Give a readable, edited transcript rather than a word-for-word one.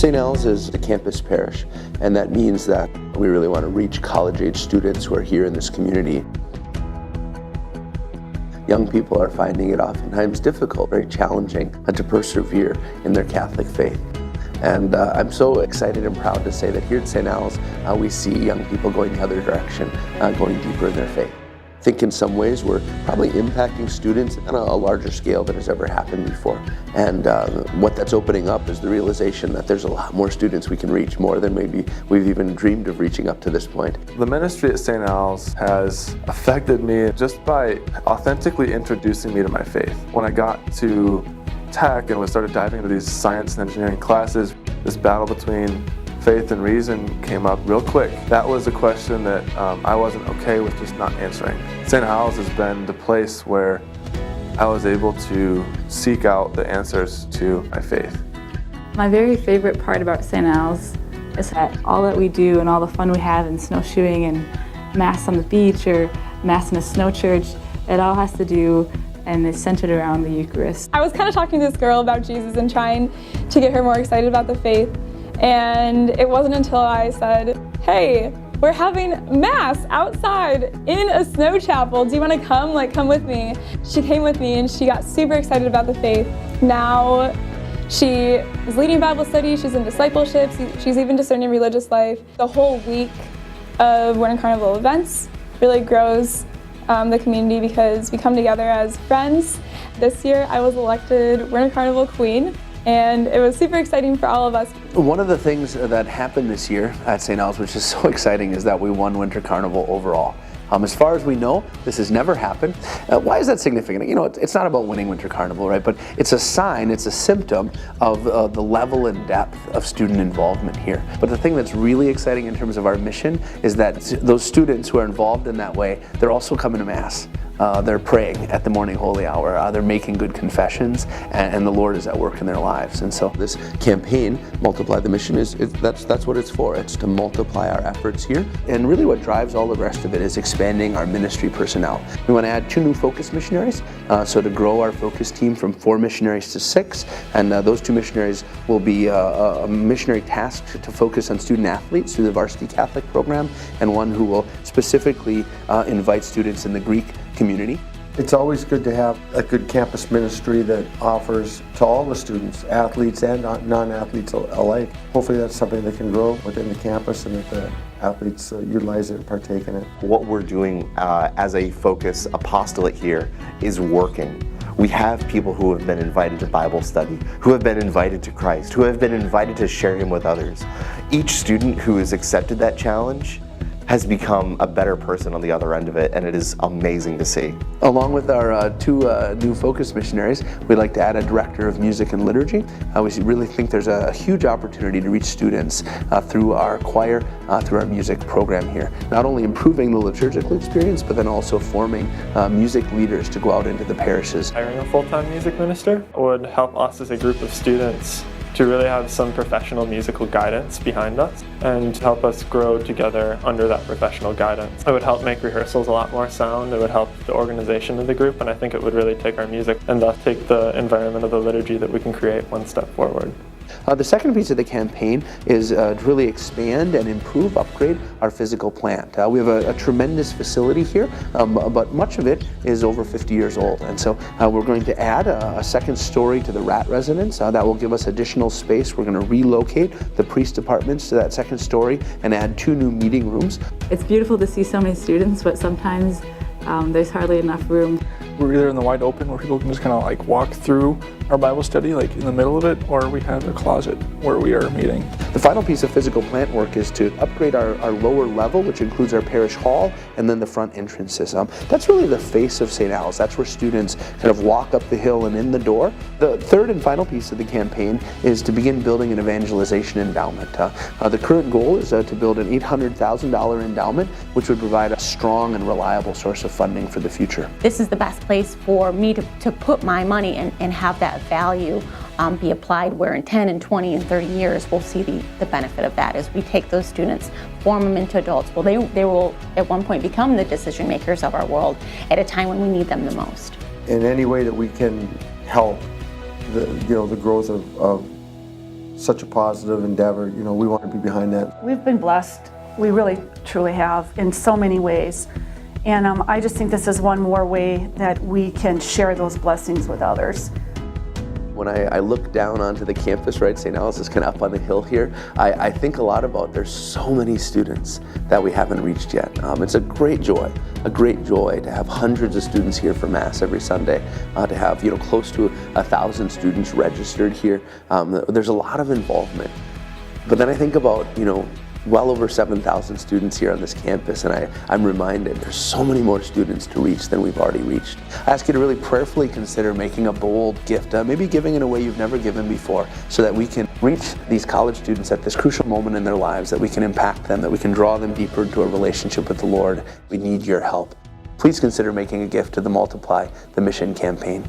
St. Al's is a campus parish, and that means that we really want to reach college-age students who are here in this community. Young people are finding it oftentimes difficult, very challenging to persevere in their Catholic faith. And I'm so excited and proud to say that here at St. Al's, we see young people going the other direction, going deeper in their faith. I think in some ways we're probably impacting students on a larger scale than has ever happened before. And what that's opening up is the realization that there's a lot more students we can reach, more than maybe we've even dreamed of reaching up to this point. The ministry at St. Al's has affected me just by authentically introducing me to my faith. When I got to Tech and started diving into these science and engineering classes, this battle between faith and reason came up real quick. That was a question that I wasn't okay with just not answering. St. Al's has been the place where I was able to seek out the answers to my faith. My very favorite part about St. Al's is that all that we do and all the fun we have in snowshoeing and Mass on the beach or Mass in a snow church, it all has to do and is centered around the Eucharist. I was kind of talking to this girl about Jesus and trying to get her more excited about the faith. And it wasn't until I said, hey, we're having Mass outside in a snow chapel. Do you want to come? Come with me. She came with me and she got super excited about the faith. Now she is leading Bible study, she's in discipleship, she's even discerning religious life. The whole week of Winter Carnival events really grows the community because we come together as friends. This year I was elected Winter Carnival Queen, and it was super exciting for all of us. One of the things that happened this year at St. Al's, which is so exciting, is that we won Winter Carnival overall. As far as we know, this has never happened. Why is that significant? You know, it's not about winning Winter Carnival, right? But it's a sign, it's a symptom of the level and depth of student involvement here. But the thing that's really exciting in terms of our mission is that those students who are involved in that way, they're also coming to Mass. They're praying at the morning holy hour, they're making good confessions, and the Lord is at work in their lives. And so this campaign, Multiply the Mission, that's what it's for. It's to multiply our efforts here. And really what drives all the rest of it is expanding our ministry personnel. We want to add 2 new focus missionaries, so to grow our focus team from 4 missionaries to 6. And those 2 missionaries will be a missionary tasked to focus on student athletes through the Varsity Catholic program, and one who will specifically invite students in the Greek community. It's always good to have a good campus ministry that offers to all the students, athletes and non-athletes alike. Hopefully that's something that can grow within the campus and that the athletes utilize it and partake in it. What we're doing as a focus apostolate here is working. We have people who have been invited to Bible study, who have been invited to Christ, who have been invited to share Him with others. Each student who has accepted that challenge has become a better person on the other end of it, and it is amazing to see. Along with our 2 new focus missionaries, we'd like to add a director of music and liturgy. We really think there's a huge opportunity to reach students through our choir, through our music program here. Not only improving the liturgical experience, but then also forming music leaders to go out into the parishes. Hiring a full-time music minister would help us as a group of students to really have some professional musical guidance behind us and help us grow together under that professional guidance. It would help make rehearsals a lot more sound, it would help the organization of the group, and I think it would really take our music and thus take the environment of the liturgy that we can create one step forward. The second piece of the campaign is to really expand and improve, upgrade our physical plant. We have a tremendous facility here, but much of it is over 50 years old. And so we're going to add a second story to the rat residence. That will give us additional space. We're going to relocate the priest apartments to that second story and add 2 new meeting rooms. It's beautiful to see so many students, but sometimes there's hardly enough room. We're either in the wide open where people can just kind of walk through our Bible study in the middle of it, or we have a closet where we are meeting. The final piece of physical plant work is to upgrade our lower level, which includes our parish hall and then the front entrances. That's really the face of St. Al's. That's where students kind of walk up the hill and in the door. The third and final piece of the campaign is to begin building an evangelization endowment. The current goal is to build an $800,000 endowment, which would provide a strong and reliable source of funding for the future. This is the best place for me to put my money and have that value be applied, where in 10 and 20 and 30 years we'll see the benefit of that as we take those students, form them into adults. Well, they will at one point become the decision makers of our world at a time when we need them the most. In any way that we can help the growth of such a positive endeavor. You know, we want to be behind that. We've been blessed. We really, truly have in so many ways. And I just think this is one more way that we can share those blessings with others. When I look down onto the campus, right, St. Al's is kind of up on the hill here, I think a lot about there's so many students that we haven't reached yet. It's a great joy to have hundreds of students here for Mass every Sunday, to have close to 1,000 students registered here. There's a lot of involvement. But then I think about, well over 7,000 students here on this campus, and I'm reminded there's so many more students to reach than we've already reached. I ask you to really prayerfully consider making a bold gift, maybe giving in a way you've never given before, so that we can reach these college students at this crucial moment in their lives, that we can impact them, that we can draw them deeper into a relationship with the Lord. We need your help. Please consider making a gift to the Multiply the Mission campaign.